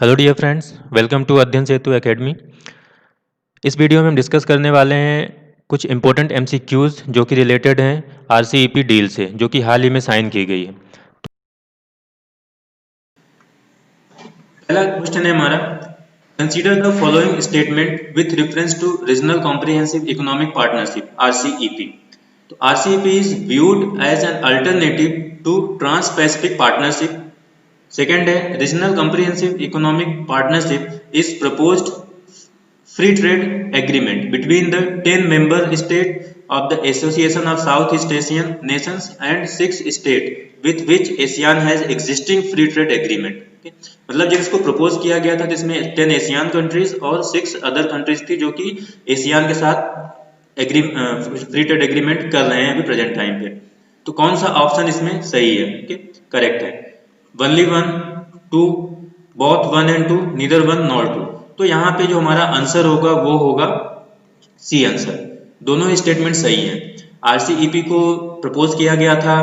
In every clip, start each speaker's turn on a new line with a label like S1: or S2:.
S1: Hello dear friends, welcome to Adhyayan Setu academy. इस video में हम डिस्कस करने वाले हैं कुछ इंपॉर्टेंट एमसीक्यूज जो कि रिलेटेड हैं आरसीईपी डील से, जो कि हाल ही में साइन की गई है।
S2: पहला क्वेश्चन है हमारा, consider the following statement with reference to Regional comprehensive economic partnership RCEP. तो RCEP is viewed as an alternative to Trans Pacific Partnership. Second है, Regional comprehensive economic Partnership is proposed free trade agreement between the 10 member states of the Association of Southeast Asian Nations and 6 states with which ASEAN has existing free trade agreement। मतलब जब इसको propose किया गया था जिसमें 10 Asian countries और 6 other countries थी जो कि एशियन के साथ फ्री ट्रेड एग्रीमेंट कर रहे हैं अभी प्रेजेंट टाइम पे। तो कौन सा ऑप्शन इसमें सही है? करेक्ट है, only one, two, both one and two, neither one nor two. तो यहाँ पे जो हमारा आंसर होगा वो होगा सी आंसर। दोनों ही स्टेटमेंट सही हैं। आरसीईपी को प्रपोज किया गया था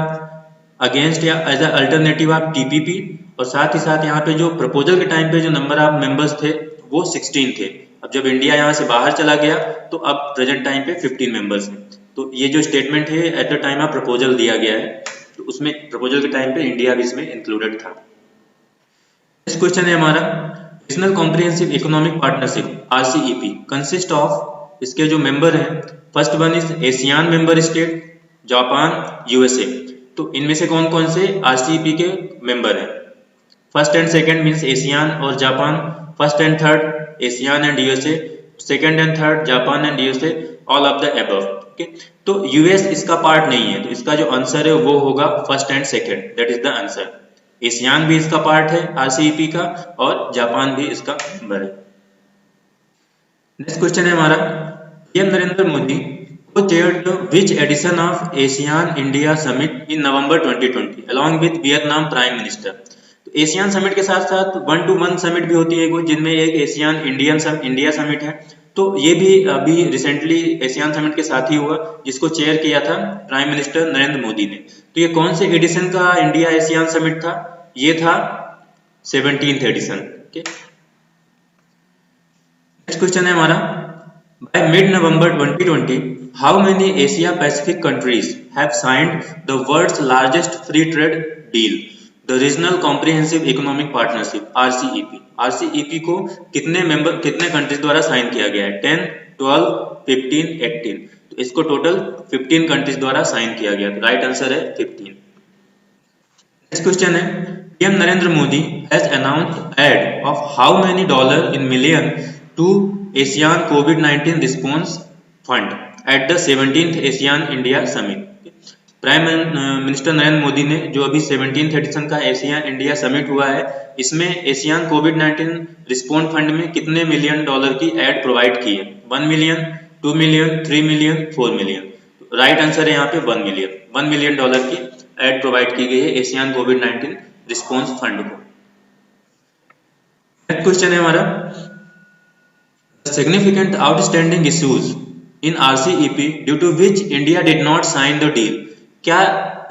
S2: अगेंस्ट या as a alternative of TPP, और साथ ही साथ यहाँ पे जो प्रपोजल के टाइम पे जो नंबर ऑफ मेंबर्स थे वो 16 थे। अब जब इंडिया यहाँ से बाहर चला गया तो अब प्रेजेंट टाइम पे 15 मेंबर्स हैं। तो ये जो स्टेटमेंट है at the time of proposal दिया गया है, तो उसमें प्रपोजल के टाइम पे इंडिया भी इसमें इंक्लूडेड था। नेक्स्ट क्वेश्चन है हमारा, regional comprehensive economic partnership RCEP consist of, इसके जो मेंबर हैं, first one is Asian member state, Japan, USA. तो इनमें से कौन कौन से आरसीईपी के मेंबर हैं? First and second means ASEAN और Japan, first and third ASEAN and USA, second and third Japan and USA, all of the above. तो यूएस इसका पार्ट नहीं है, तो इसका जो आंसर है वो होगा first and second, that is the answer. ASEAN भी इसका पार्ट है आरसीईपी का और जापान भी इसका मेंबर है। नेक्स्ट क्वेश्चन है हमारा, पीएम नरेंद्र मोदी को chaired which edition of Asian India summit in November 2020 along with Vietnam prime minister. तो एशियन समिट के साथ साथ 1-to-1 समिट भी होती है जिनमें एक एशियन इंडिया समिट है। तो ये भी अभी रिसेंटली एशियन समिट के साथ ही हुआ, जिसको चेयर किया था प्राइम मिनिस्टर नरेंद्र मोदी ने। तो ये कौन से एडिशन का इंडिया एशियन समिट था? ये था 17th एडिशन। नेक्स्ट क्वेश्चन है हमारा, by mid November 2020 how many Asia Pacific countries have signed the world's largest free trade deal the regional comprehensive economic partnership RCEP. RCEP को कितने countries द्वारा sign किया गया है? 10, 12, 15, 18। तो इसको टोटल 15 कंट्रीज द्वारा साइन किया गया। तो राइट आंसर है 15। नेक्स्ट क्वेश्चन है, PM Narendra Modi has announced aid of how many dollar in million to Asian कोविड-19 response fund at the 17th Asian India summit. Prime minister Narendra Modi ने जो अभी 17th एडिशन का एशियन इंडिया समिट हुआ है, इसमें एशियन कोविड-19 रिस्पॉन्स फंड में कितने मिलियन डॉलर की एड प्रोवाइड की है? 1 million, 2 million, 3 million, 4 million. Right answer है यहाँ पे 1 मिलियन। 1 मिलियन डॉलर की एड प्रोवाइड की गई है एशियन कोविड-19 रिस्पॉन्स फंड को। नेक्स्ट क्वेश्चन है हमारा, significant outstanding issues in RCEP due to which India did not sign the deal. क्या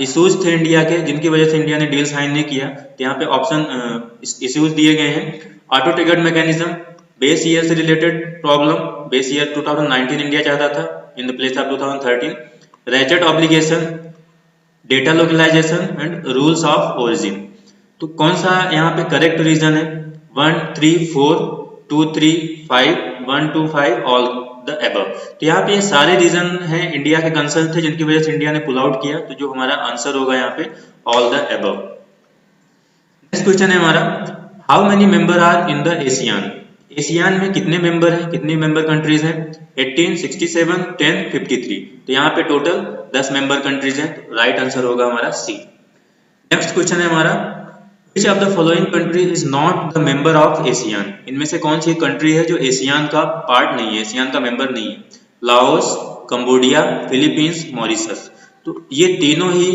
S2: इश्यूज थे इंडिया के जिनकी वजह से इंडिया ने डील साइन नहीं किया? तो यहाँ पे ऑप्शन इश्यूज दिए गए हैं, auto ticket mechanism, base year से related problem, base year 2019 India चाहता था in the place of 2013, ratchet obligation, data localisation and rules of origin. तो कौन सा यहाँ पे करेक्ट रीजन है? 1, 3, 4, 2, 3, 5, 1, 2, 5 ऑल द अबव। तो यहाँ पे ये सारे रीजन हैं इंडिया के कंसर्न थे जिनकी वजह से इंडिया ने पुल आउट किया। तो जो हमारा आंसर होगा यहाँ पे all the above. Next question है हमारा, how many member are in the Asian. Asian में कितने मेंबर हैं, कितनी मेंबर कंट्रीज हैं? 18, 67, 10, 53। तो यहाँ पे टोटल 10 मेंबर कंट्रीज हैं। तो राइट आंसर होगा हमारा सी। नेक्स्ट क्वेश्चन है हमारा, Which of the following country is not the member of ASEAN? इनमें से कौन सी कंट्री है जो एशियन का पार्ट नहीं है, एशियन का मेंबर नहीं है? Laos, Cambodia, Philippines, Mauritius. तो ये तीनों ही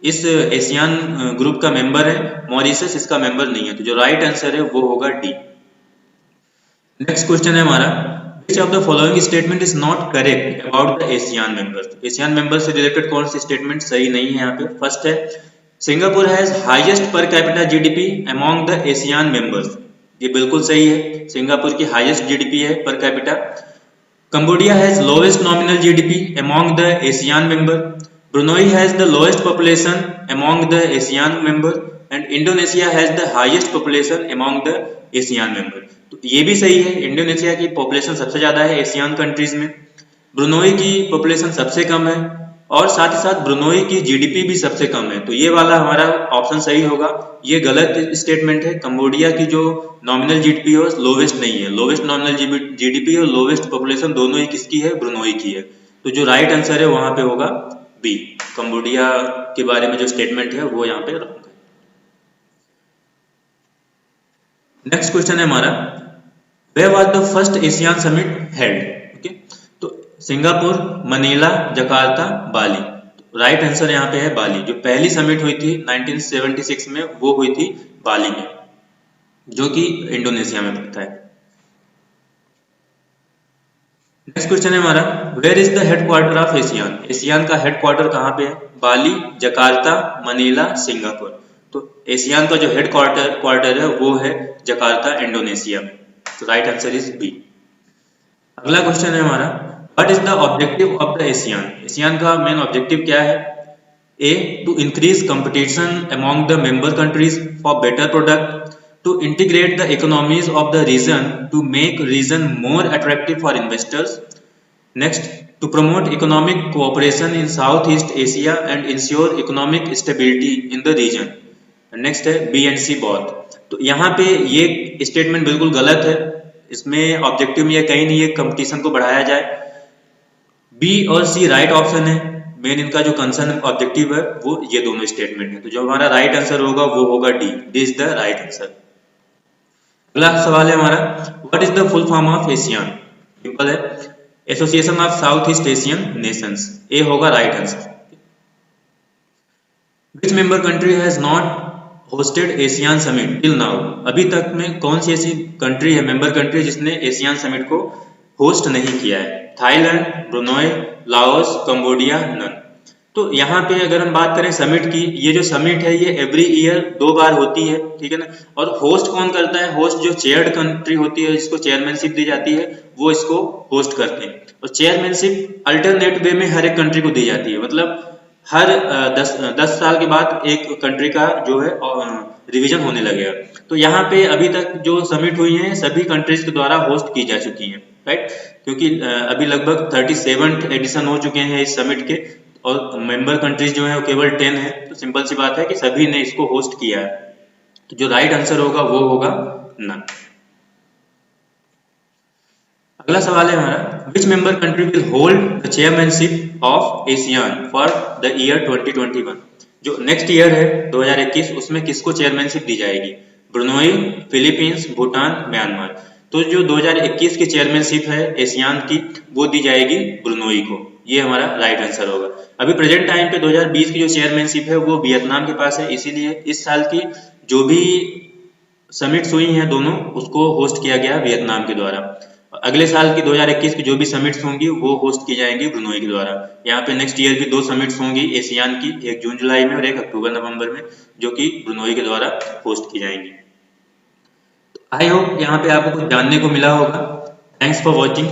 S2: इस एशियन ग्रुप का मेंबर है, मॉरिशस इसका मेंबर नहीं है। तो जो राइट आंसर है वो होगा डी। नेक्स्ट क्वेश्चन है हमारा, Which of the following statement is not correct about the ASEAN members? Asian member से रिलेटेड कौन सी स्टेटमेंट सही नहीं है यहाँ पे? फर्स्ट है, Singapore has highest per capita GDP among the ASEAN members. ये बिल्कुल सही है, सिंगापुर की हाईएस्ट जीडीपी है per capita. Cambodia has lowest nominal GDP among the ASEAN member. Brunei has the lowest population among the ASEAN member and Indonesia has the highest population among the ASEAN member. तो ये भी सही है, Indonesia की population सबसे ज्यादा है ASEAN countries में, ब्रुनोई की पॉपुलेशन सबसे कम है और साथ ही साथ ब्रुनोई की जीडीपी भी सबसे कम है। तो ये वाला हमारा ऑप्शन सही होगा। ये गलत स्टेटमेंट है, कंबोडिया की जो नॉमिनल जीडीपी है लोवेस्ट नहीं है। लोवेस्ट नॉमिनल जीडीपी और लोवेस्ट पॉपुलेशन दोनों ही किसकी है, ब्रुनोई की है। तो जो राइट आंसर है वहां पे होगा बी, कंबोडिया के बारे में जो स्टेटमेंट है वो यहाँ पे रखूंगा। नेक्स्ट क्वेश्चन है हमारा, where was the first Asian summit held. Okay, तो Singapore, Manila, Jakarta, Bali. Right answer यहाँ पे है बाली। जो पहली समिट हुई थी 1976 में वो हुई थी बाली में, जो कि इंडोनेशिया में पड़ता है। नेक्स्ट क्वेश्चन है हमारा, where is the headquarter of Asian. Asian का हेडक्वार्टर कहाँ पे है, बाली, जकार्ता, मनीला, सिंगापुर। तो एशियन का जो हेडक्वार्टर है वो है जकार्ता, इंडोनेशिया में। तो राइट आंसर इज बी। अगला क्वेश्चन है हमारा, what is the objective of the Asian. Asian का मेन ऑब्जेक्टिव क्या है, A to increase competition among the member countries for better product, to integrate the economies of the region to make region more attractive for investors, next to promote economic cooperation in South East Asia and ensure economic stability in the region. Next है B and C both. तो यहाँ पे ये statement बिल्कुल गलत है, इसमें objective में ये कहीं नहीं है कंपटीशन को बढ़ाया जाए। बी और सी राइट ऑप्शन है, मेन इनका जो कंसर्न ऑब्जेक्टिव है वो ये दोनों स्टेटमेंट है। तो जो हमारा राइट आंसर होगा वो होगा D, D is the right answer. अगला सवाल है हमारा, what is the full form of ASEAN. Simple है, association of south east Asian nations. A होगा right answer. Which member country has not hosted ASEAN summit till now. अभी तक में कौन सी ऐसी कंट्री है, मेंबर कंट्री, जिसने एशियन समिट को होस्ट नहीं किया है। Thailand, Brunei, Laos, Cambodia, none. तो यहाँ पे अगर हम बात करें समिट की, ये जो समिट है ये एवरी ईयर 2 बार होती है, ठीक है ना। और होस्ट कौन करता है, होस्ट जो चेयर्ड कंट्री होती है जिसको चेयरमैनशिप दी जाती है वो इसको होस्ट करते हैं। और चेयरमैनशिप अल्टरनेट वे में हर एक कंट्री को दी जाती है, मतलब हर 10 साल के बाद एक कंट्री का जो है रिवीजन होने लगेगा। तो यहाँ पे अभी तक जो समिट हुई है सभी कंट्रीज के द्वारा होस्ट की जा चुकी हैं, राइट। क्योंकि अभी लगभग 37th एडिशन हो चुके हैं इस समिट के और मेंबर कंट्रीज जो है वो केवल 10 है। तो सिंपल सी बात है कि सभी ने इसको होस्ट किया है। तो जो राइट आंसर होगा वो होगा नन। अगला सवाल है हमारा, which member country will hold the chairmanship of ASEAN for the year 2021। जो नेक्स्ट ईयर है 2021 उसमें किसको चेयरमैनशिप दी जाएगी, ब्रुनोई, फिलीपींस, भूटान, म्यांमार। तो जो 2021 की चेयरमैनशिप है एशियन की वो दी जाएगी ब्रुनोई को, ये हमारा राइट आंसर होगा। अभी प्रेजेंट टाइम पे 2020 की जो चेयरमैनशिप है वो वियतनाम के पास है, इसीलिए इस साल की जो भी समिट्स हुई हैं दोनों उसको होस्ट किया गया वियतनाम के द्वारा। अगले साल की 2021 की जो भी समिट्स होंगी वो होस्ट की जाएंगी ब्रुनोई के द्वारा। यहाँ पे नेक्स्ट ईयर भी 2 समिट्स होंगी एशियन की, एक जून जुलाई में और एक अक्टूबर नवंबर में, जो कि ब्रुनोई के द्वारा होस्ट की जाएंगी। आई होप यहाँ पे आपको कुछ जानने को मिला होगा। Thanks for watching.